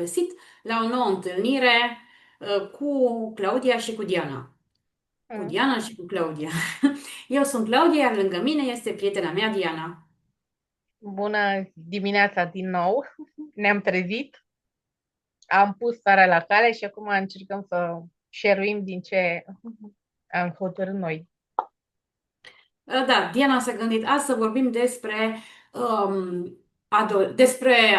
găsit la o nouă întâlnire cu Claudia și cu Diana. Cu Mm. Diana și cu Claudia. Eu sunt Claudia, iar lângă mine este prietena mea, Diana. Bună dimineața din nou. Ne-am trezit, am pus starea la cale și acum încercăm să șeruim din ce am hotărât noi. Da, Diana s-a gândit azi să vorbim despre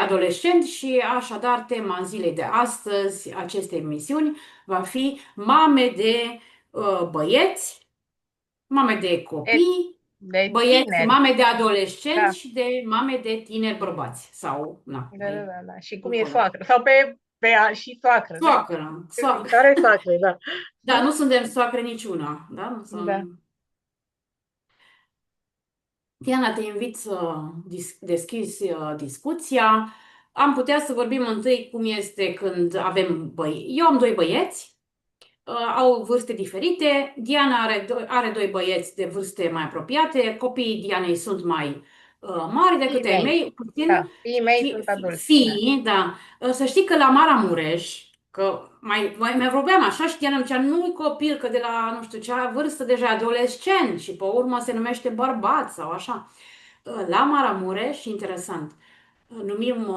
adolescenți și așadar tema zilei de astăzi, acestei emisiuni, va fi mame de băieți, mame de De, copii, de băieți, tineri, mame de da. adolescenți și de mame de tineri bărbați sau, na, Da, da, mai da, da. Și cum e încolo. soacră? Sau și soacră, da? Soacră, Viitoare soacră, da. da, nu suntem soacre niciuna, da? Nu Da, sunt... Diana, te invit să deschizi discuția. Am putea să vorbim întâi cum este când avem Eu am doi băieți, au vârste diferite. Diana are doi băieți de vârste mai apropiate. Copiii Dianei sunt mai mari fiii decât ai mei, mei, puțin. da, fiii mei sunt adulți, da. Fii, da. Să știi că la Maramureș, că mai vorbeam așa și Diana îmi zicea, nu-i copil, că de la nu știu ce vârstă deja adolescent și pe urmă se numește bărbat sau așa. La Maramureș, interesant, numim,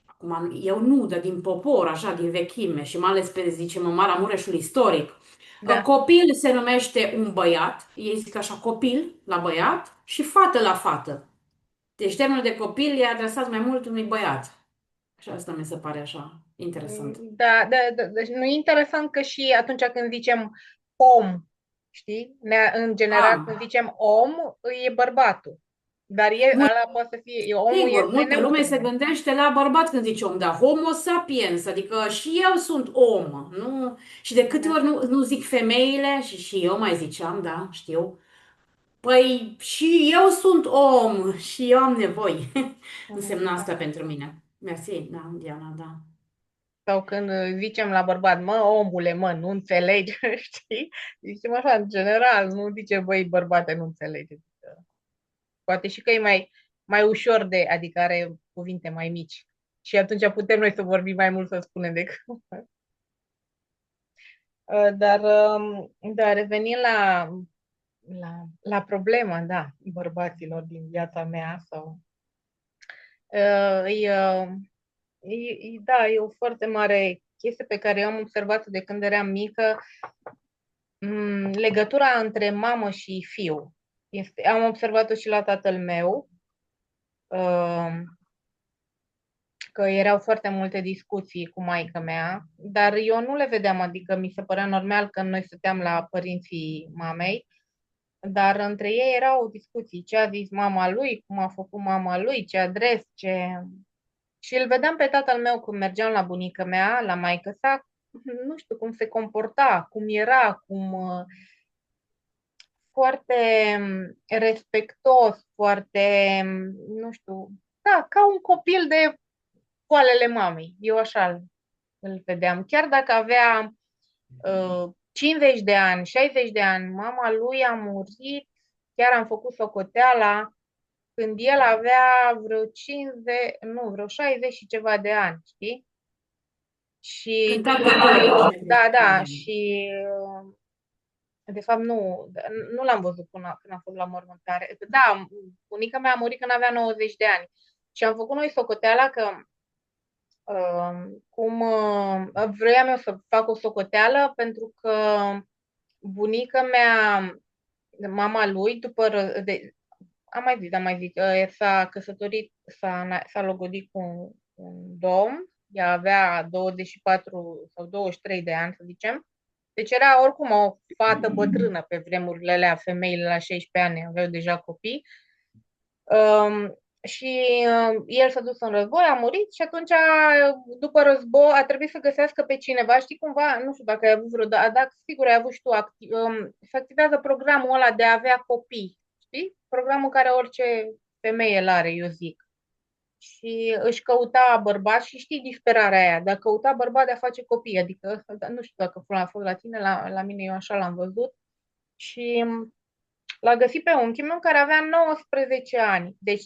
acum eu nu, dar din popor, așa, din vechime și mai ales pe, zicem, în Maramureșul istoric, Da. copil se numește un băiat, ei zic așa, copil la băiat și fată la fată. Deci termenul de copil e adresat mai mult unui băiat. Și asta mi se pare așa interesant. Da, da, da, deci nu e interesant că și atunci când zicem om, știi? În general, când Ah, zicem om, e bărbatul. Dar ăla poate să fie, omul sigur, este multă lume se neutru. gândește la bărbat când zice om, dar homo sapiens, adică și eu sunt om, nu? Și de câte Da. ori nu zic femeile, și eu mai ziceam, da, știu, păi și eu sunt om și eu am nevoi. Mhm, Însemna da. asta pentru mine. Mersi, da, Diana, da. Sau când zicem la bărbat, mă, omule, mă, nu înțelegi, știi? Zicem așa, în general, nu zice, băi, bărbate, nu înțelege. Poate și că e mai ușor adică are cuvinte mai mici. Și atunci putem noi să vorbim mai mult, să spunem decât. Dar, revenind la problema, da, bărbaților din viața mea sau uh, e, uh, da, e o foarte mare chestie pe care eu am observat de când eram mică, legătura între mamă și fiu. Am observat-o și la tatăl meu, uh, că erau foarte multe discuții cu maica mea, dar eu nu le vedeam, adică mi se părea normal că noi stăteam la părinții mamei. Dar între ei erau discuții, ce a zis mama lui, cum a făcut mama lui, ce adres, ce... Și îl vedeam pe tatăl meu când mergeam la bunica mea, la maică sa, nu știu cum se comporta, cum era, foarte respectos, foarte, nu știu, da, ca un copil de poalele mamei. Eu așa îl vedeam. Chiar dacă avea 50 de ani, 60 de ani, mama lui a murit, chiar am făcut socoteala, când el avea vreo 50, nu, vreo 60 și ceva de ani, știi? Și Când tatăl tău avea 60 da, de da, ani. și de fapt nu l-am văzut până când am fost la mormântare. Da, bunica mea a murit când avea 90 de ani. Și am făcut noi socoteala că cum vroiam eu să fac o socoteală pentru că bunica mea, mama lui, am mai zis, s-a căsătorit, s-a logodit cu un domn, ea avea 24 sau 23 de ani, să zicem. Deci era oricum o fată bătrână pe vremurile alea, femeile la 16 ani aveau deja copii. Și el s-a dus în război, a murit și atunci, după război, a trebuit să găsească pe cineva. Știi cumva, nu știu dacă ai avut dacă sigur ai avut și tu, se activează programul ăla de a avea copii. Știi? Programul care orice femeie îl are, eu zic. Și își căuta bărbat și știi disperarea aia, de a căuta bărbat de a face copii. Adică, nu știu dacă a fost la tine, la mine eu așa l-am văzut. Și l-a găsit pe unchiul meu care avea 19 ani. Deci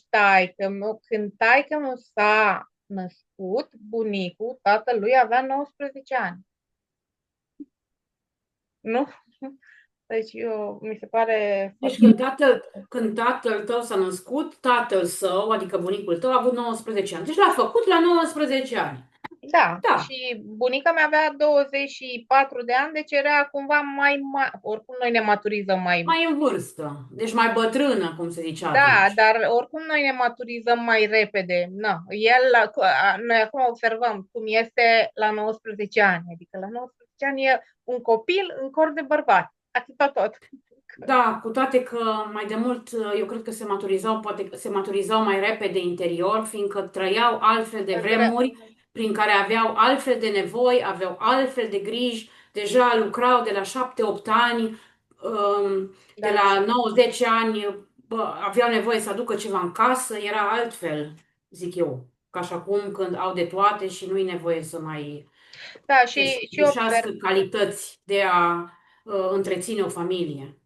când taică meu s-a născut, bunicul, tatălui avea 19 ani. Nu? Deci mi se pare Deci foarte... când tatăl tău s-a născut, tatăl său, adică bunicul tău, a avut 19 ani. Deci l-a făcut la 19 ani. Da, Da, și bunica mea avea 24 de ani, deci era cumva mai... Oricum noi ne maturizăm mai... mai în vârstă. Deci mai bătrână, cum se zicea Da, atunci. dar oricum noi ne maturizăm mai repede. Na, noi acum observăm cum este la 19 ani. Adică la 19 ani e un copil în corp de bărbat. Atâta tot. Da, cu toate că mai de mult eu cred că se maturizau, poate că se maturizau mai repede interior, fiindcă trăiau altfel de vremuri prin care aveau altfel de nevoi, aveau altfel de griji, deja lucrau de la 7-8 ani, de Da, la 90 ani, aveau nevoie să aducă ceva în casă, era altfel, zic eu, ca și acum când au de toate și nu-i nevoie să mai da, să și dușească calități de a întreține o familie.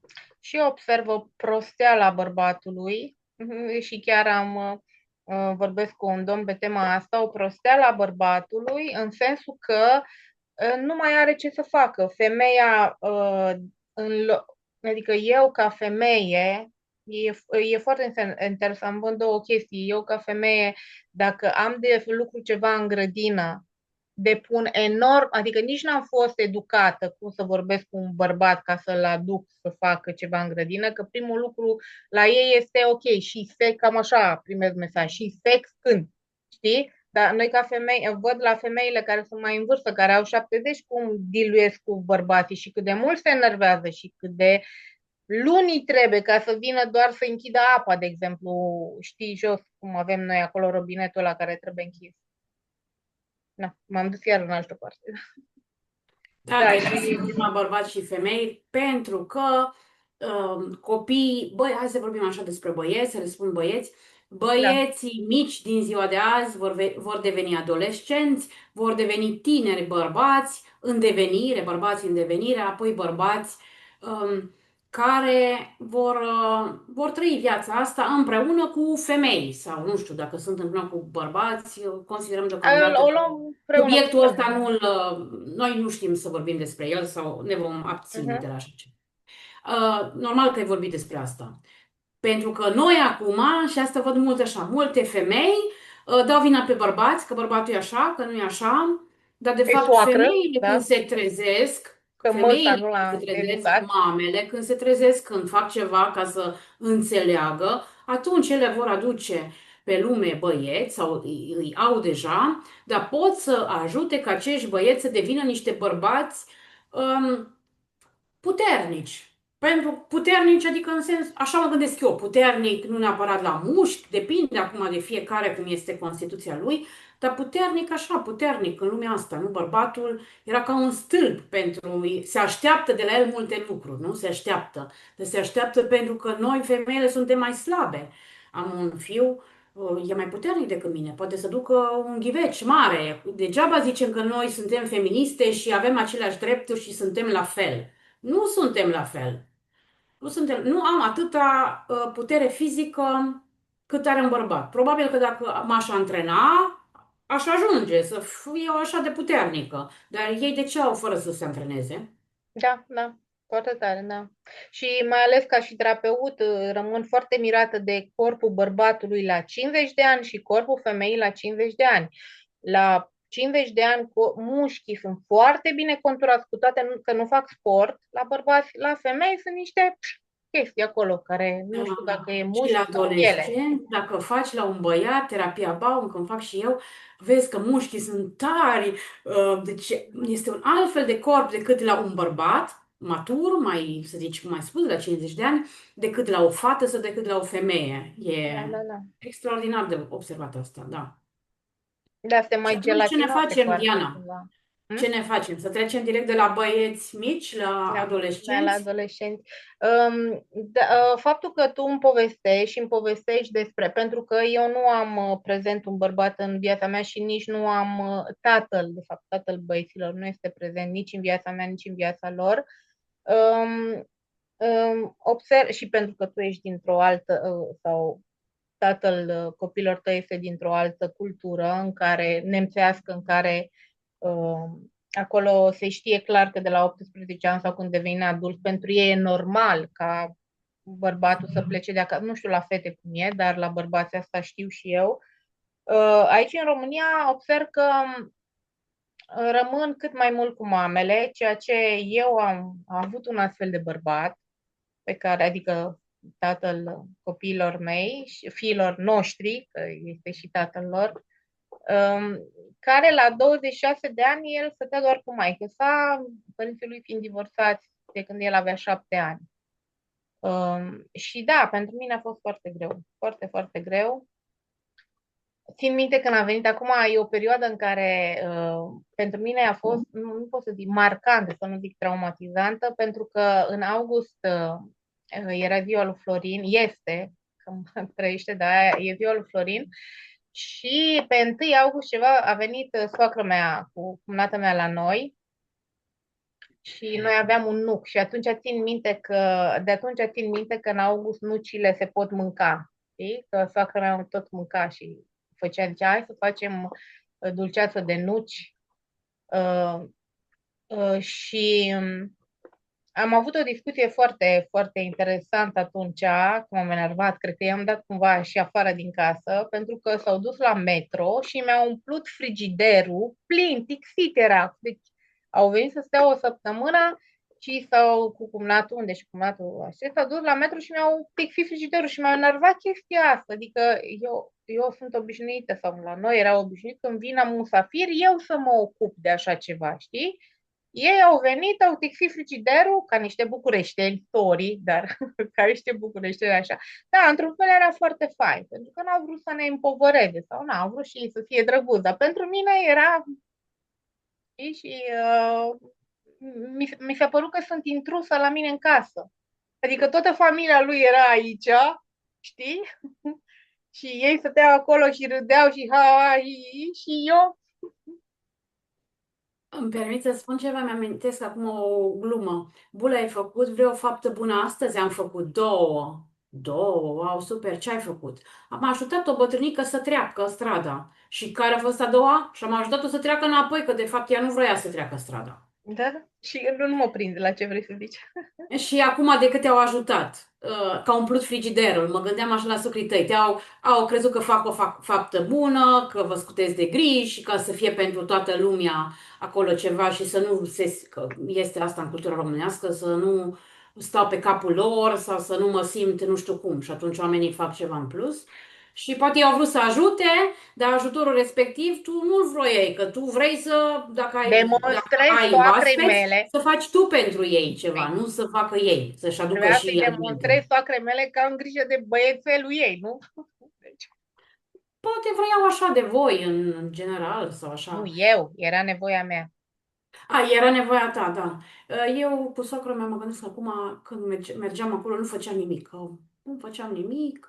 observ o prosteală a bărbatului și chiar vorbesc cu un domn pe tema asta, o prosteală a bărbatului în sensul că nu mai are ce să facă. Femeia, adică eu ca femeie, e foarte interesant, vând două chestii. Eu ca femeie, dacă am de lucru ceva în grădină, depun enorm, adică nici n-am fost educată cum să vorbesc cu un bărbat ca să-l aduc să facă ceva în grădină, că primul lucru la ei este ok, și sex, cam așa primez mesaj, și sex când, știi? Dar noi ca femei, văd la femeile care sunt mai în vârstă, care au 70, cum diluiesc cu bărbații și cât de mult se enervează și cât de luni trebuie ca să vină doar să închidă apa, de exemplu, știi, jos, cum avem noi acolo robinetul la care trebuie închis. Na, m-am dus iar în altă parte. Da, Da, dar e și problema bărbați și femei pentru că copiii, băi, hai să vorbim așa despre băieți, să le spun băieți, da. băieții mici din ziua de azi vor deveni adolescenți, vor deveni tineri bărbați în devenire, bărbați în devenire, apoi bărbați care vor trăi viața asta împreună cu femei sau nu știu dacă sunt împreună cu bărbați, considerăm deocamdată O că luăm împreună cu subiectul ăsta femei. noi nu știm să vorbim despre el sau ne vom abține de Uh-huh. la așa ceva. Normal că ai vorbit despre asta. Pentru că noi acum, și asta văd mult așa, multe femei dau vina pe bărbați, că bărbatul e așa, că nu e așa, dar de Pe fapt soacră, femeile când da? se trezesc, Că măsa nu când l-a se trezesc, educat. mamele, când se trezesc, când fac ceva ca să înțeleagă, atunci ele vor aduce pe lume băieți sau îi au deja, dar pot să ajute ca acești băieți să devină niște bărbați um, puternici. Pentru puternici, adică în sens, așa mă gândesc eu, puternic nu neapărat la mușchi, depinde acum de fiecare cum este constituția lui, dar puternic așa, puternic în lumea asta, nu? Bărbatul era ca un stâlp pentru, se așteaptă de la el multe lucruri, nu? Se așteaptă. Dar se așteaptă pentru că noi, femeile, suntem mai slabe. Am un fiu, e mai puternic decât mine, poate să ducă un ghiveci mare. Degeaba zicem că noi suntem feministe și avem aceleași drepturi și suntem la fel. Nu suntem la fel. Nu am atâta putere fizică cât are un bărbat. Probabil că dacă m-aș antrena, aș ajunge să fiu așa de puternică. Dar ei de ce au fără să se antreneze? Da, da, foarte tare, da. Și mai ales ca și terapeut, rămân foarte mirată de corpul bărbatului la 50 de ani și corpul femeii la 50 de ani. La 50 de ani, mușchii sunt foarte bine conturați, cu toate că nu fac sport. La bărbați, la femei sunt niște chestii acolo, care nu știu dacă e Și la mușchi sau piele. adolescent, dacă faci la un băiat terapia Baum, când fac și eu, vezi că mușchii sunt tari, deci este un alt fel de corp decât la un bărbat matur, mai, să zici, cum ai spus, la 50 de ani, decât la o fată sau decât la o femeie. E Da, da, da. extraordinar de observat asta, da. Da, sunt Și mai atunci ce ne gelatinoase facem, parcă Diana? cumva. Ce Hm? ne facem? Să trecem direct de la băieți mici la Da, da, la adolescenți? adolescenți. Faptul că tu îmi povestești și îmi povestești despre, pentru că eu nu am prezent un bărbat în viața mea și nici nu am tatăl, de fapt, tatăl băieților nu este prezent nici în viața mea, nici în viața lor. Um, Observ și pentru că tu ești dintr-o altă sau tatăl copilor tăi este dintr-o altă cultură în care nemțească, în care uh, acolo se știe clar că de la 18 ani sau când devine adult, pentru ei e normal ca bărbatul să plece de acasă. Nu știu la fete cum e, dar la bărbați asta știu și eu. Aici în România observ că rămân cât mai mult cu mamele, ceea ce eu am avut un astfel de bărbat, pe care, adică tatăl copiilor mei și fiilor noștri, că este și tatăl lor, care la 26 de ani el stătea doar cu maică sa, părinții lui fiind divorțați de când el avea 7 ani. Și da, pentru mine a fost foarte greu, foarte, foarte greu. Țin minte când a venit acum, e o perioadă în care pentru mine a fost, nu pot să zic marcantă, să nu zic traumatizantă, pentru că în august era ziua lui Florin, este, că trăiește, dar aia, e ziua lui Florin, și pe 1 august ceva a venit soacră mea cu cumnata mea la noi și noi aveam un nuc și de atunci țin minte că în august nucile se pot mânca, știi? Că soacră mea tot mânca și zicea, hai să facem dulceață de nuci. Uh, și am avut o discuție foarte, foarte interesantă atunci, când m-am enervat, cred că i-am dat cumva și afară din casă, pentru că s-au dus la metro și mi-au umplut frigiderul plin, tixit era. Deci au venit să stea o săptămână și s-au cu cumnatul, unde și cumnatul așa, s-au dus la metro și mi-au tixit frigiderul și mi-au enervat chestia asta. Adică eu sunt obișnuită, sau la noi era obișnuit când vin la musafir, eu să mă ocup de așa ceva, știi? Ei au venit, au tixit frigiderul ca niște bucureșteni, sorry, dar ca niște bucureșteni așa. Da, într-un fel era foarte fain, pentru că n-au vrut să ne împovăreze sau n-au vrut și ei să fie drăguți, dar pentru mine era, știi, și mi s-a părut că sunt intrusă la mine în casă. Adică toată familia lui era aici, știi? Și ei stăteau acolo și râdeau și ha, hi, hi, și eu. Îmi permit să spun ceva, mi-amintesc acum o glumă. Bule, ai făcut vreo faptă bună astăzi? Am făcut două. Două, wow, super, ce ai făcut? Am ajutat o bătrânică să treacă strada. Și care a fost a doua? Și am ajutat-o să treacă înapoi, că de fapt ea nu vrea să treacă strada. Da? Și nu mă prinde la ce vrei să zici. Și acum de cât te-au ajutat, că au umplut frigiderul, mă gândeam așa la sucrii tăi, au crezut că fac o faptă bună, că vă scuteți de griji, ca să fie pentru toată lumea acolo ceva și să nu se, că este asta în cultura românească, să nu stau pe capul lor sau să nu mă simt nu știu cum și atunci oamenii fac ceva în plus. Și poate ei au vrut să ajute, dar ajutorul respectiv tu nu-l vroiai, că tu vrei să, dacă Demonstrez ai soacrei oaspeți, mele. să faci tu pentru ei ceva, Păi, nu să facă ei, să-și aducă trebuia să-i și demonstrez alimente. soacrei mele că am grijă de băiețelul ei, nu? Deci, Poate vreau așa de voi, în general, sau nu așa. eu, era nevoia mea. Era nevoia ta, da. Eu cu socrul meu mă gândesc că acum, când mergeam acolo, nu făceam nimic. Că nu făceam nimic.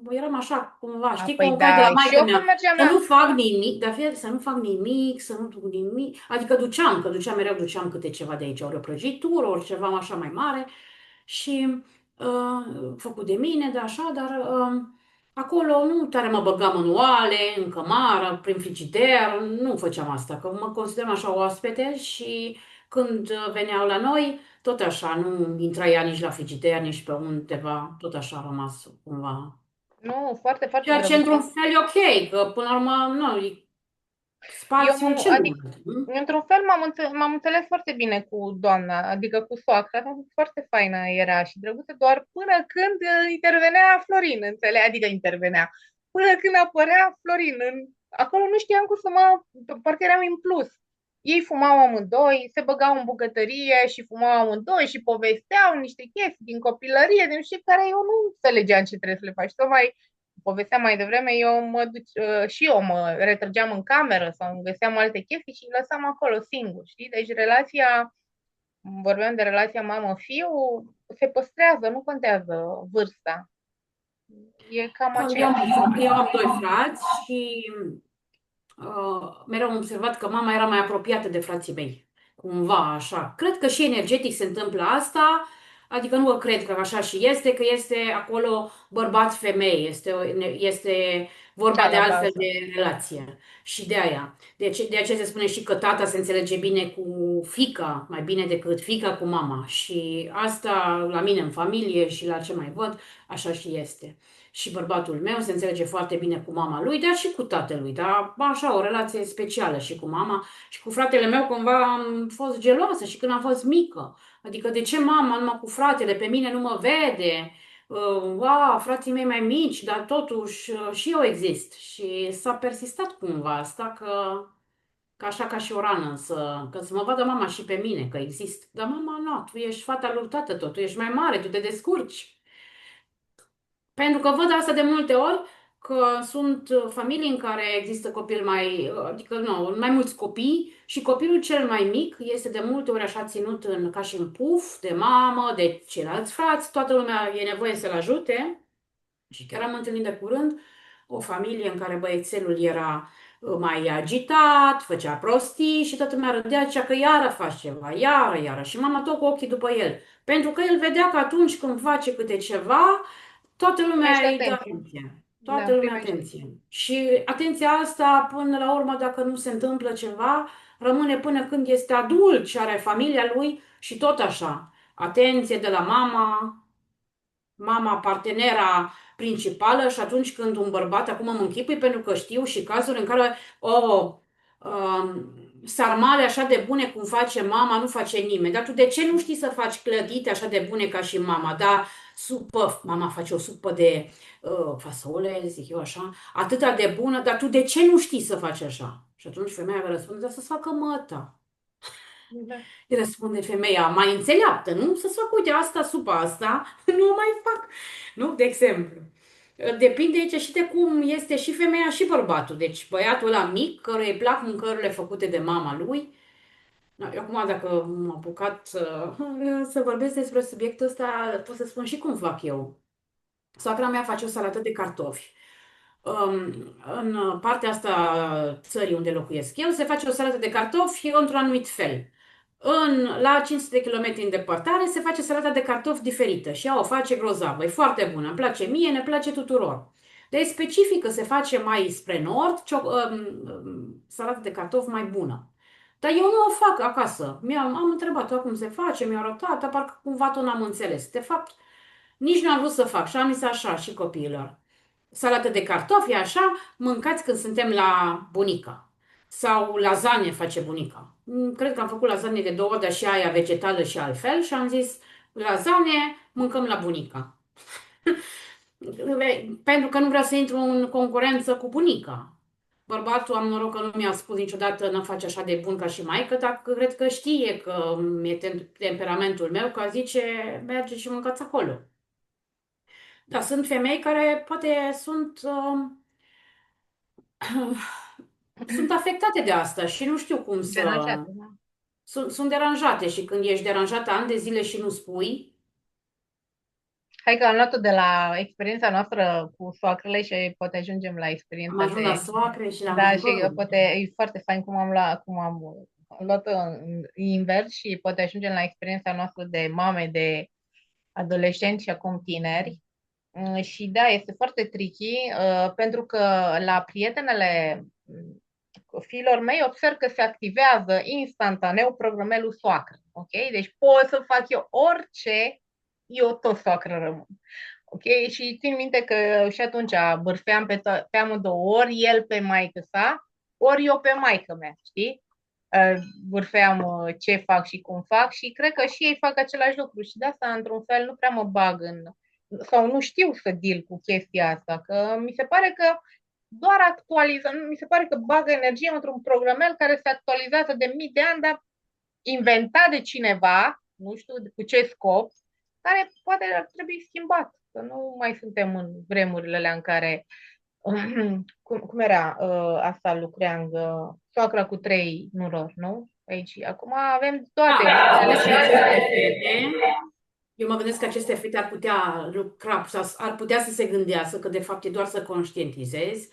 Eram așa, cumva, știi, Păi ca de da, la și maică eu când mea. mergeam Să la... nu fac nimic, dar fie să nu fac nimic, să nu duc nimic. Adică mereu duceam câte ceva de aici, ori o prăjitură, ori ceva așa mai mare. Și făcut de mine, de așa, dar acolo nu tare mă băgam în oale, în cămară, prin frigider, nu făceam asta, că mă consideram așa oaspete și când veneau la noi, tot așa, nu intra ea nici la frigider, nici pe undeva, tot așa a rămas cumva. Nu, foarte, foarte Ceea ce drăguț. într-un fel e ok, că până la urmă, nu, e Eu, spațiul adică, celuilalt. Nu? într-un fel m-am înțeles foarte bine cu doamna, adică cu soacra, foarte faină era și drăguță, doar până când intervenea Florin, înțeleg? Adică intervenea. Până când apărea Florin. Acolo nu știam cum să parcă eram în plus. Ei fumau amândoi, se băgau în bucătărie și fumau amândoi și povesteau niște chestii din copilărie, din știi, care eu nu înțelegeam ce trebuie să le faci. Tocmai povesteam mai devreme, și eu mă retrăgeam în cameră sau îmi găseam alte chestii și îi lăsam acolo singur, știi? Deci vorbeam de relația mamă-fiu, se păstrează, nu contează vârsta. E cam aceeași. Eu am doi frați și mereu am observat că mama era mai apropiată de frații mei. Cumva așa. Cred că și energetic se întâmplă asta. Adică nu cred că așa și este, că este acolo bărbat-femeie, este vorba Cea de la altfel bază. de relație. Și de aia. De aceea se spune și că tata se înțelege bine cu fiica, mai bine decât fiica cu mama. Și asta la mine în familie și la ce mai văd, așa și este. Și bărbatul meu se înțelege foarte bine cu mama lui, dar și cu tatălui, dar așa, o relație specială și cu mama. Și cu fratele meu cumva am fost geloasă și când am fost mică. Adică de ce mama numai cu fratele, pe mine nu mă vede? Frații mei mai mici, dar totuși și eu exist. Și s-a persistat cumva asta că așa ca și o rană, să mă vadă mama și pe mine că exist. Dar mama, nu, tu ești fata lui tată tot, tu ești mai mare, tu te descurci. Pentru că văd asta de multe ori, că sunt familii în care există copil adică nu, mai mulți copii și copilul cel mai mic este de multe ori așa ținut ca și în puf de mamă, de ceilalți frați, toată lumea e nevoie să-l ajute. Și chiar am întâlnit de curând o familie în care băiețelul era mai agitat, făcea prostii și toată lumea râdea, zicea că iară faci ceva, iară. Și mama tot cu ochii după el. Pentru că el vedea că atunci când face câte ceva, toată lumea Primește îi dă atenție. atenție. Toată Da, lumea primește. atenție. Și atenția asta, până la urmă, dacă nu se întâmplă ceva, rămâne până când este adult și are familia lui și tot așa. Atenție de la mama partenera principală și atunci când un bărbat, acum mă închipui pentru că știu și cazuri în care sarmale așa de bune cum face mama, nu face nimeni. Dar tu de ce nu știi să faci clădite așa de bune ca și mama? Da, supă, mama face o supă de fasole, zic eu așa, atâta de bună, dar tu de ce nu știi să faci așa? Și atunci femeia va răspunde, dar să-ți facă măta. Da. Îi răspunde femeia mai înțeleaptă, nu? Să-ți fac, uite, asta, supa asta, nu o mai fac. Nu? De exemplu. Depinde aici și de cum este și femeia și bărbatul. Deci băiatul ăla mic, căruia îi plac mâncărurile făcute de mama lui. Da, eu acum, dacă m-am apucat să vorbesc despre subiectul ăsta, pot să spun și cum fac eu. Soacra mea face o salată de cartofi. Um, în partea asta țării unde locuiesc eu, se face o salată de cartofi într-un anumit fel. La 500 de kilometri în depărtare se face salata de cartofi diferită și ea o face grozavă. E foarte bună, îmi place mie, ne place tuturor. Dar e specifică, se face mai spre nord, salată de cartofi mai bună. Dar eu nu o fac acasă. Am întrebat-o cum se face, mi-a arătat, dar parcă cumva tot n-am înțeles. De fapt, nici nu am vrut să fac și am zis așa și copiilor. Salată de cartofi, așa, mâncați când suntem la bunica. Sau lasagne face bunica. Cred că am făcut lasagne de două ori, dar și aia vegetală și altfel și am zis lasagne, mâncăm la bunica. Pentru că nu vreau să intru în concurență cu bunica. Bărbatul, am noroc că nu mi-a spus niciodată nu face așa de bun ca și maică, dar cred că știe că e temperamentul meu, că zice merge și mâncați acolo. Da, sunt femei care poate sunt afectate de asta și nu știu cum să... Deranjată, da. Sunt deranjate și când ești deranjată ani de zile și nu spui, Hai că am luat-o de la experiența noastră cu soacrele și poate ajungem la am experiența ajuns la de... soacre și la Da, și mâncăruri. poate e foarte fain cum am luat-o în invers și poate ajungem la experiența noastră de mame, de adolescenți și acum tineri. Și da, este foarte tricky, pentru că la prietenele fiilor mei observ că se activează instantaneu programelul soacră. Ok? Deci pot să fac eu orice, eu tot soacră rămân. Ok? Și țin minte că și atunci bârfeam pe amândouă, ori el pe maică sa, ori eu pe maică mea, știi? Bârfeam ce fac și cum fac și cred că și ei fac același lucru și de asta, într-un fel, nu prea mă bag sau nu știu să deal cu chestia asta, că mi se pare că doar actualiză, mi se pare că bagă energie într-un programel care se actualizează de mii de ani, dar inventat de cineva, nu știu cu ce scop, care poate ar trebui schimbat. Că nu mai suntem în vremurile alea în care, cum era asta lucreang, soacra cu trei nurori, nu? Aici, acum avem toate Da, opțiunile și și aceste altele. fete, eu mă gândesc că aceste fete ar putea lucra, sau ar putea să se gândească că de fapt e doar să conștientizezi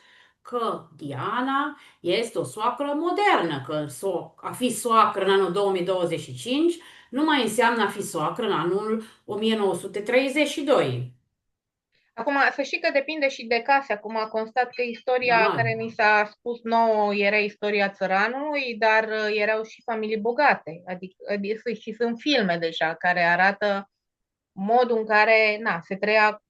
că Diana este o soacră modernă, că a fi soacră în anul 2025 nu mai înseamnă a fi soacră în anul 1932. Acum, să știi că depinde și de case. Acum, constat că istoria Normal. care ni s-a spus nouă era istoria țăranului, dar erau și familii bogate. Adică și sunt filme deja care arată modul în care, na, se trăia,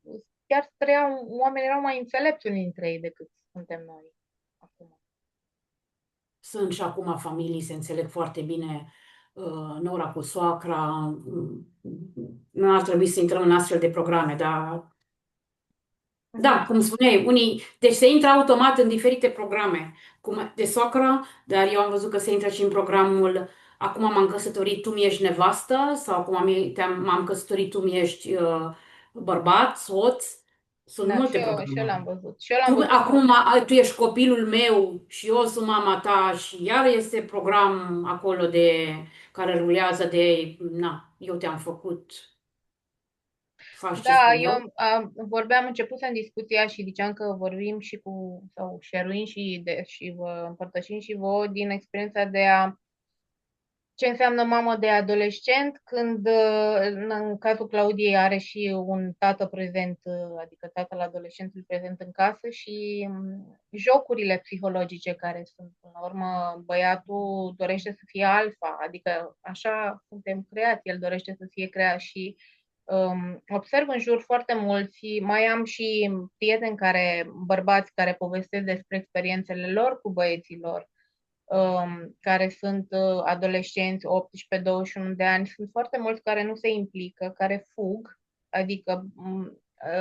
chiar se trăia, oamenii erau mai înțelepți unii dintre ei decât suntem noi acum. Sunt și acum familii, se înțeleg foarte bine, nora cu soacra. Nu ar trebui să intrăm în astfel de programe, dar Mhm. da, cum spuneai, deci se intră automat în diferite programe, cum de socră, dar eu am văzut că se intră și în programul acum m-am căsătorit, tu mi-ești nevastă, sau acum m-am căsătorit, tu mi-ești bărbat, soț. Sunt Da, multe și eu programe. l-am văzut. Și eu l-am văzut. Tu ești copilul meu și eu sunt mama ta și iar este program acolo care rulează na, eu te-am făcut, faci ce Da, spun eu. vorbeam, începusem discuția și ziceam că vorbim și sau share și vă împărtășim și vouă din experiența de ce înseamnă mamă de adolescent când, în cazul Claudiei, are și un tată prezent, adică tatăl adolescentului prezent în casă și jocurile psihologice care sunt. Până la urmă, băiatul dorește să fie alfa, adică așa suntem creați, el dorește să fie creat și observ în jur foarte mulți, mai am și prieteni bărbați care povestesc despre experiențele lor cu băieților, care sunt adolescenți, 18-21 de ani. Sunt foarte mulți care nu se implică, care fug, adică,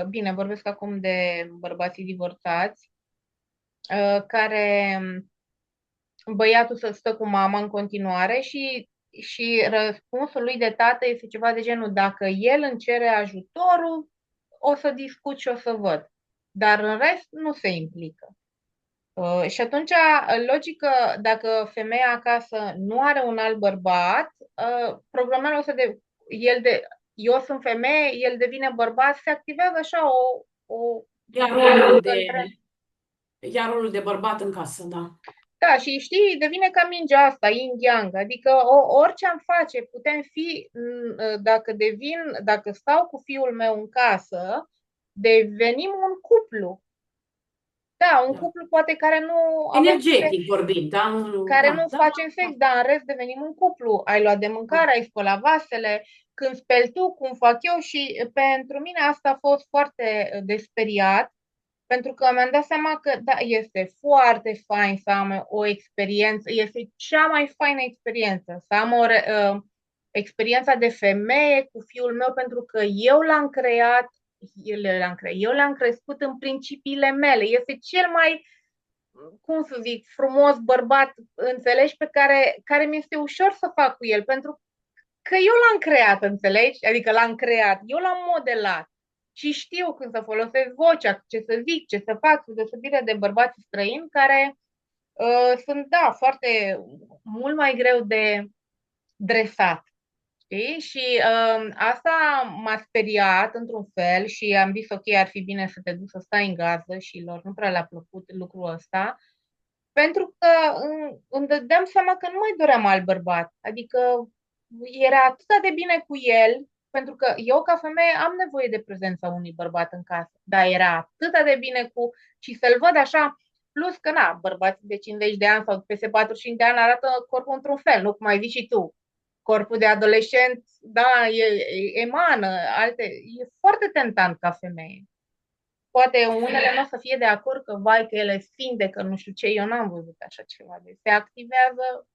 bine, vorbesc acum de bărbații divorțați, care băiatul să stă cu mama în continuare și răspunsul lui de tată este ceva de genul: dacă el îmi cere ajutorul, o să discut și o să văd. Dar în rest nu se implică. Și atunci, logică, dacă femeia acasă nu are un alt bărbat, programul ăsta eu sunt femeie, el devine bărbat, se activează așa o Iar rolul dinamică de, între. iar rolul de bărbat în casă, da. Da, și știi, devine ca mingea asta, yin-yang, adică orice am face, putem fi, dacă stau cu fiul meu în casă, devenim un cuplu. Da, un Da. cuplu poate care nu avem sex, Energetic vorbind, da? care Da, nu da, facem sex, da, dar în rest devenim un cuplu. Ai luat de da. mâncare, ai spălat vasele, când speli tu, cum fac eu, și pentru mine asta a fost foarte de speriat, pentru că mi-am dat seama că da, este foarte fain să am o experiență, este cea mai faină experiență, să am experiența de femeie cu fiul meu, pentru că eu l-am crescut în principiile mele. Este cel mai, cum să zic, frumos bărbat, înțelegi, care mi-este ușor să fac cu el, pentru că eu l-am creat, înțelegi? Adică l-am creat, eu l-am modelat și știu când să folosesc vocea, ce să zic, ce să fac, deosebire de bărbații străini care sunt, da, foarte mult mai greu de dresat. Știi? Și asta m-a speriat într-un fel și am zis, ok, ar fi bine să te duci să stai în gază, și lor nu prea le-a plăcut lucrul ăsta, pentru că îmi dădeam seama că nu mai doream alt bărbat. Adică era atât de bine cu el, pentru că eu ca femeie am nevoie de prezența unui bărbat în casă, dar era atât de bine și să-l văd așa, plus că, na, bărbații de 50 de ani sau peste 45 de ani arată corpul într-un fel, nu cum ai zis și tu. Corpul de adolescent, da, emană e foarte tentant ca femeie. Poate unele nu o să fie de acord că, vai, că ele sfinte, că nu știu ce, eu n-am văzut așa ceva. Deci se activează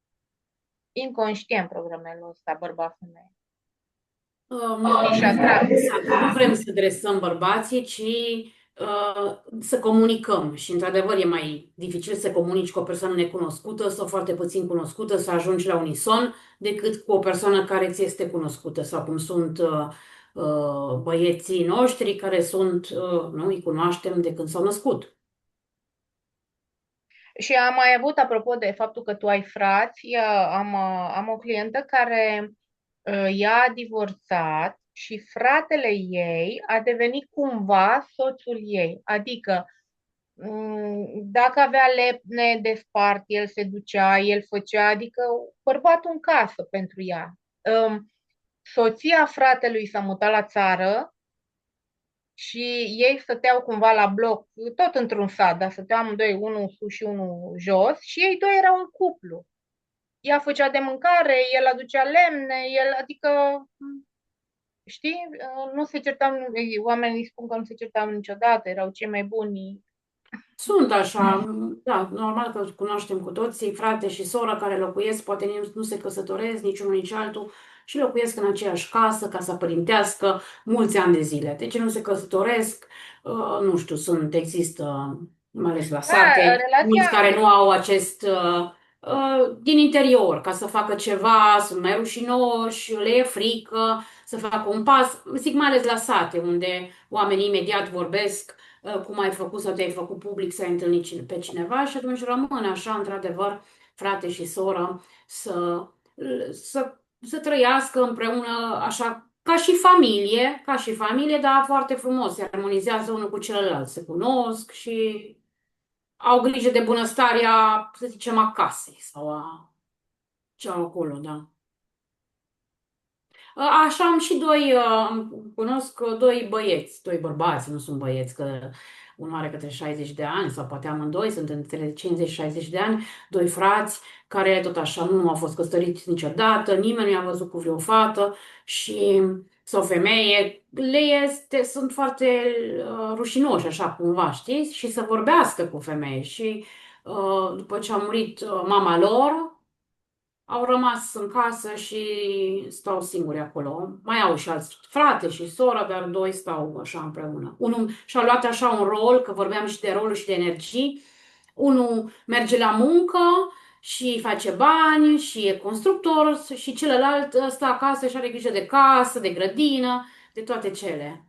inconștient programul ăsta, bărbat-femeie. Și atrag. Exact. Nu vrem să dresăm bărbații, ci să comunicăm. Și, într-adevăr, e mai dificil să comunici cu o persoană necunoscută sau foarte puțin cunoscută, să ajungi la unison, decât cu o persoană care ți este cunoscută, sau cum sunt băieții noștri care nu îi cunoaștem de când s-au născut. Și am mai avut, apropo de faptul că tu ai frați, am o clientă care ea a divorțat și fratele ei a devenit cumva soțul ei. Adică Dacă avea lemne de spart, el se ducea, el făcea, adică bărbatul în casă pentru ea. Soția fratelui s-a mutat la țară și ei stăteau cumva la bloc, tot într-un sat, dar stăteau amândoi, unul sus și unul jos, și ei doi erau un cuplu. Ea făcea de mâncare, el aducea lemne, el, adică, știi, nu se certau, oamenii spun că nu se certau niciodată, erau cei mai buni. Sunt așa, da, normal că cunoaștem cu toții frate și soră care locuiesc, poate nici nu se căsătoresc nici unul nici altul și locuiesc în aceeași casă, casa părintească, mulți ani de zile. De ce nu se căsătoresc? Nu știu, există, mai ales la Da, sate, mulți relația, care nu au acest din interior, ca să facă ceva, sunt mai rușinoși, le e frică să facă un pas. Zic mai ales la sate, unde oamenii imediat vorbesc cum ai făcut sau te-ai făcut public să ai întâlnit pe cineva și atunci rămâne așa, într-adevăr, frate și soră, să, să, să trăiască împreună așa, ca și familie, dar foarte frumos, se armonizează unul cu celălalt, se cunosc și au grijă de bunăstarea, să zicem, a casei sau a ce au acolo, da. Așa am și cunosc doi băieți, doi bărbați, nu sunt băieți, că unul are către 60 de ani, sau poate amândoi sunt între 50 și 60 de ani, doi frați care tot așa nu au fost căsătoriți niciodată, nimeni nu i-a văzut cu vreo fată și sau femeie, sunt foarte rușinoși așa cumva, știți? Și să vorbească cu femei și după ce a murit mama lor, au rămas în casă și stau singuri acolo. Mai au și alți frate și soră, dar doi stau așa împreună. Unul și-a luat așa un rol, că vorbeam și de roluri și de energii. Unul merge la muncă și face bani și e constructor și celălalt stă acasă și are grijă de casă, de grădină, de toate cele.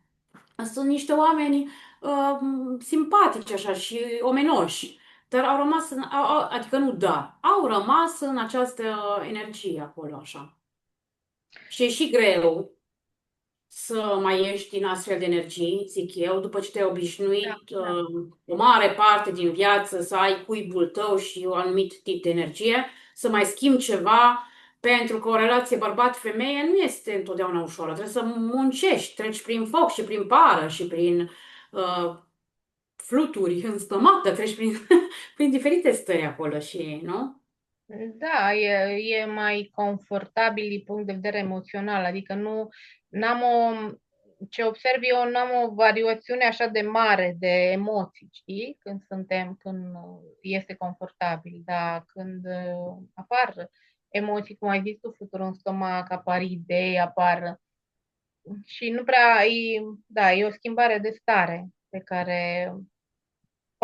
Sunt niște oameni uh, simpatici așa și omenoși, dar au rămas, adică nu da, au rămas în această energie acolo așa. Și e și greu să mai ieși din astfel de energii, zic eu, după ce te-ai da, obișnuit da. o mare parte din viață să ai cuibul tău și un anumit tip de energie, să mai schimbi ceva, pentru că o relație bărbat-femeie nu este întotdeauna ușoară. Trebuie să muncești, treci prin foc și prin pară și prin uh, fluturi în stomac, treci prin, prin diferite stări acolo și, nu? Da, e mai confortabil din punct de vedere emoțional, adică nu n-am o, ce observ eu, n-am o variațiune așa de mare de emoții, știi? Când este confortabil, dar când apar emoții, cum ai zis tu, fluturi în stomac, apar idei, apar și nu prea, da, e o schimbare de stare pe care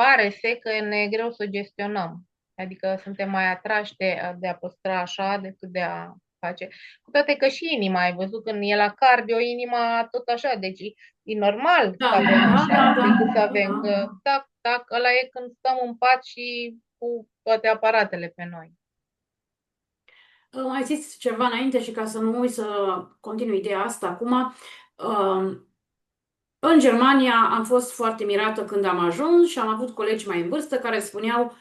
pare să că ne e greu să o gestionăm. Adică suntem mai atrași de a păstra așa decât de a face. Cu toate că și inima, ai văzut când e la cardio, inima tot așa. Deci e normal Da, să avem da, așa, da, decât să da, avem da. că tac, tac, ăla e când stăm în pat și cu toate aparatele pe noi. Mai zis ceva înainte și ca să nu uit să continui ideea asta acum. În Germania am fost foarte mirată când am ajuns și am avut colegi mai în vârstă care spuneau,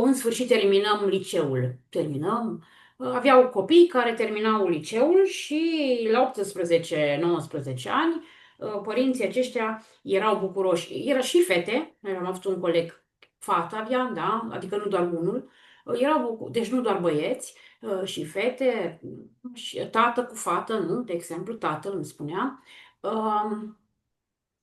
în sfârșit terminăm liceul. Terminăm. Aveau copii care terminau liceul și la 18-19 ani, părinții aceștia erau bucuroși. Era și fete, noi am avut un coleg, fată avea, da, adică nu doar unul, deci nu doar băieți, și fete, și tată cu fată, nu, de exemplu, tatăl îmi spunea. Um,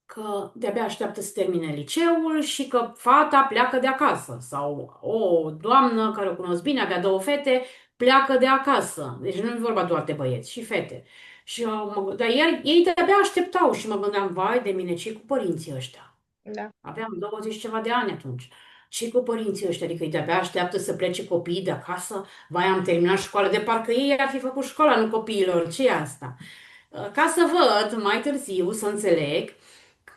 că de-abia așteaptă să termine liceul și că fata pleacă de acasă. Sau o doamnă care o cunosc bine, avea două fete, pleacă de acasă. Deci nu e vorba doar de băieți, și fete. Și, dar ei de-abia așteptau și mă gândeam, vai de mine, ce cu părinții ăștia? Da. Aveam 20 și ceva de ani atunci. Ce cu părinții ăștia? Adică ei de-abia așteaptă să plece copiii de acasă? Vai, am terminat școala, de parcă ei ar fi făcut școala, nu copiilor. Ce e asta? Ca să văd mai târziu, să înțeleg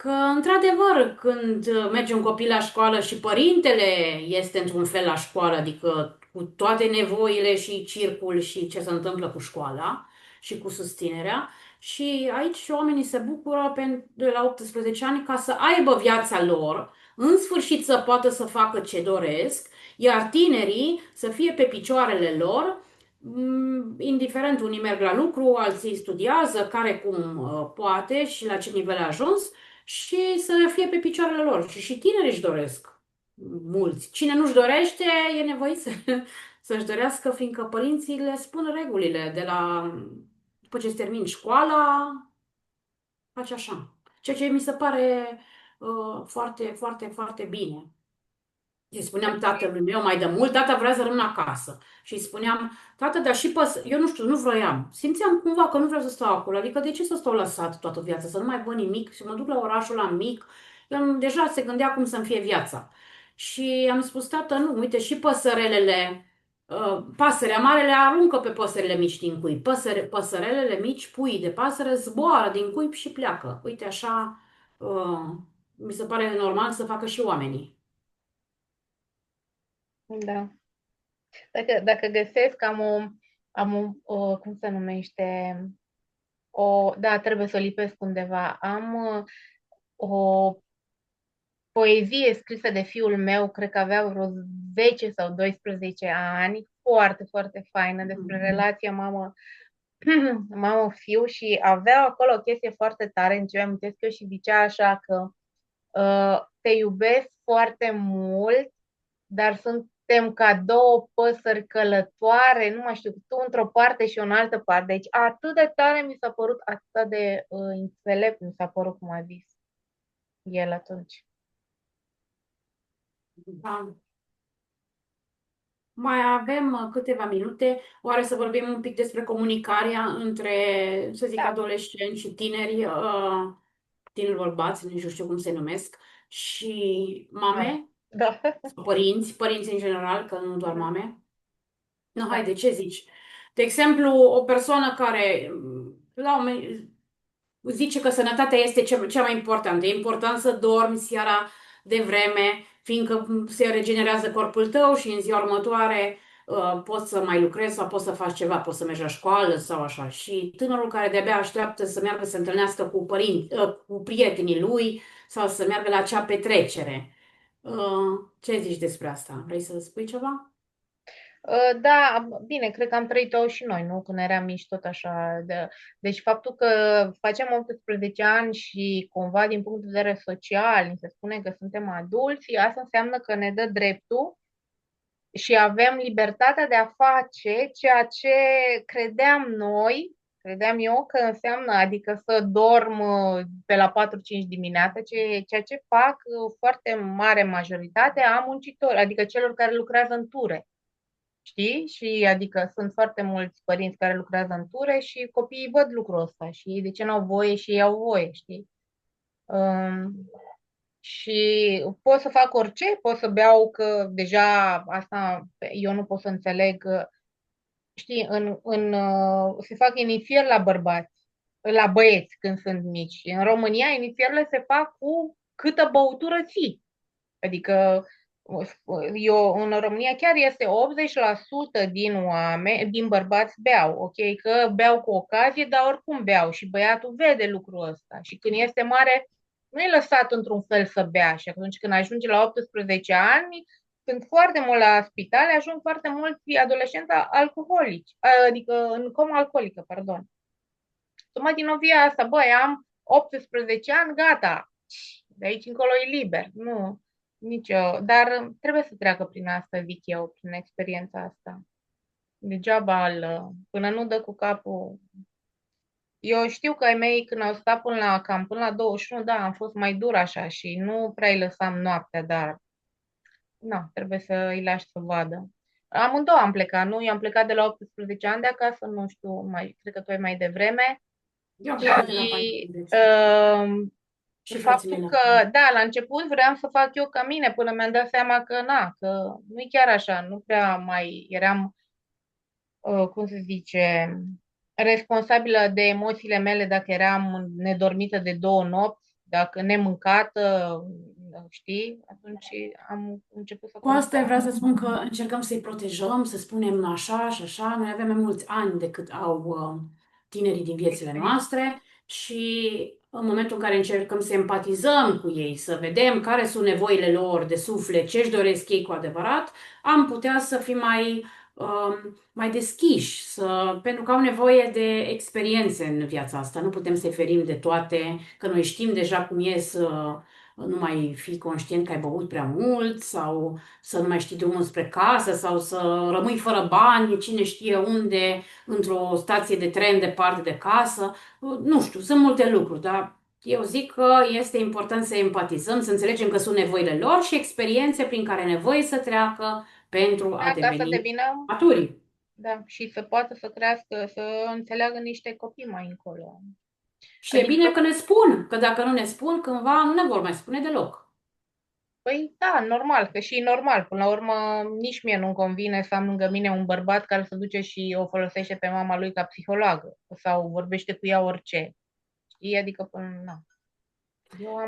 că, într-adevăr, când merge un copil la școală și părintele este într-un fel la școală, adică cu toate nevoile și circul și ce se întâmplă cu școala și cu susținerea, și aici oamenii se bucură de la 18 ani ca să aibă viața lor, în sfârșit să poată să facă ce doresc, iar tinerii să fie pe picioarele lor, indiferent, unii merg la lucru, alții studiază, care cum poate și la ce nivel a ajuns, și să fie pe picioarele lor. Și tinerii își doresc, mulți. Cine nu-și dorește, e nevoit să-și dorească, fiindcă părinții le spun regulile de la, după ce îți termini școala, faci așa. Ceea ce mi se pare foarte, foarte, foarte bine. Îi spuneam tatălui meu mai de mult, tata vrea să rămân acasă. Și îi spuneam, tată, dar și eu nu știu, nu vroiam. Simțeam cumva că nu vreau să stau acolo. Adică de ce să stau lăsat toată viața, să nu mai văd nimic și mă duc la orașul la mic. El deja se gândea cum să-mi fie viața. Și am spus, tată, nu, uite, și păsărelele, pasărea mare le aruncă pe păsările mici din cuib. Păsărelele mici, pui de pasăre, zboară din cuib și pleacă. Uite, așa, mi se pare normal să facă și oamenii. Da. Dacă găsesc, cum se numește, da, trebuie să o lipesc undeva. Am o poezie scrisă de fiul meu, cred că avea vreo 10 sau 12 ani, foarte, foarte faină, despre relația mamă-fiu și avea acolo o chestie foarte tare, în ce amintesc eu, și zicea așa că te iubesc foarte mult, dar suntem ca două păsări călătoare, nu mai știu, tu într-o parte și eu în altă parte. Deci atât de tare mi s-a părut, atât de înțelept mi s-a părut cum a zis el atunci. Da. Mai avem câteva minute. Oare să vorbim un pic despre comunicarea între, să zic, Da, adolescenți și tineri, tineri bărbați, nici nu știu cum se numesc, și mame. mame, Da. sau părinți în general, că nu doar mame? Nu, Da. haide, ce zici? De exemplu, o persoană care la un moment zice că sănătatea este cea mai importantă. E important să dormi seara de vreme, fiindcă se regenerează corpul tău și în ziua următoare poți să mai lucrezi sau poți să faci ceva, poți să mergi la școală sau așa. Și tânărul care de-abia așteaptă să meargă să se întâlnească cu prietenii lui sau să meargă la acea petrecere. Ce zici despre asta? Vrei să spui ceva? Da, bine, cred că am trăit-o și noi, nu? Când eram mici, tot așa. Deci faptul că facem 18 ani și cumva din punct de vedere social ni se spune că suntem adulți, asta înseamnă că ne dă dreptul și avem libertatea de a face ceea ce credeam eu că înseamnă, adică să dorm pe la 4-5 dimineața, ceea ce fac foarte mare majoritate a muncitori, adică celor care lucrează în ture. Știi? Și adică sunt foarte mulți părinți care lucrează în ture și copiii văd lucrul ăsta și ei de ce n-au voie și ei au voie, știi? Um, și pot să fac orice, pot să beau, că deja asta eu nu pot să înțeleg, știi, se fac inițieri la bărbați, la băieți când sunt mici. În România inițierile se fac cu câtă băutură ții. Adică eu, în România chiar este 80% din bărbați beau, ok? Că beau cu ocazie, dar oricum beau și băiatul vede lucrul ăsta. Și când este mare, nu e lăsat într-un fel să bea. Și atunci când ajunge la 18 ani, sunt foarte mult la spitale, ajung foarte mulți adolescenți alcoholici, adică în comă alcoolică, pardon. Tocmai din ovia asta, băi, am 18 ani, gata, de aici încolo e liber. Nu, dar trebuie să treacă prin asta, zic eu, prin experiența asta. Degeaba până nu dă cu capul. Eu știu că ai mei când au stat până la 21, da, am fost mai dur așa și nu prea îi lăsam noaptea, dar nu, trebuie să îi lași să vadă. Amândouă am plecat, nu? Eu am plecat de la 18 ani de acasă, nu știu, cred că tu ai mai devreme. Eu am plecat de la Și 14. Și frații faptul mei la fel. că, da, la început vreau să fac eu ca mine, până mi-am dat seama că, na, că nu e chiar așa, nu prea mai eram, cum se zice, responsabilă de emoțiile mele dacă eram nedormită de 2 nopți, dacă nemâncată, știi, atunci am început să Cu asta consum. vreau să spun că încercăm să-i protejăm, să spunem așa și așa. Noi avem mai mulți ani decât au tinerii din viețile noastre și în momentul în care încercăm să empatizăm cu ei, să vedem care sunt nevoile lor de suflet, ce își doresc ei cu adevărat, am putea să fim mai deschiși, pentru că au nevoie de experiențe în viața asta. Nu putem să-i ferim de toate, că noi știm deja cum e să nu mai fii conștient că ai băut prea mult sau să nu mai știi drumul spre casă sau să rămâi fără bani, cine știe unde, într-o stație de tren departe de casă. Nu știu, sunt multe lucruri, dar eu zic că este important să empatizăm, să înțelegem că sunt nevoile lor și experiențe prin care e nevoie să treacă pentru a Da, ca să deveni devină, maturi. da, și să poată să crească, să înțeleagă niște copii mai încolo. Și e bine Adică, că ne spun, că dacă nu ne spun, cândva nu ne vor mai spune deloc. păi da, normal, că și normal. Până la urmă, nici mie nu-mi convine să am lângă mine un bărbat care se duce și o folosește pe mama lui ca psihologă sau vorbește cu ea orice. Știi? Adică, până, na. Eu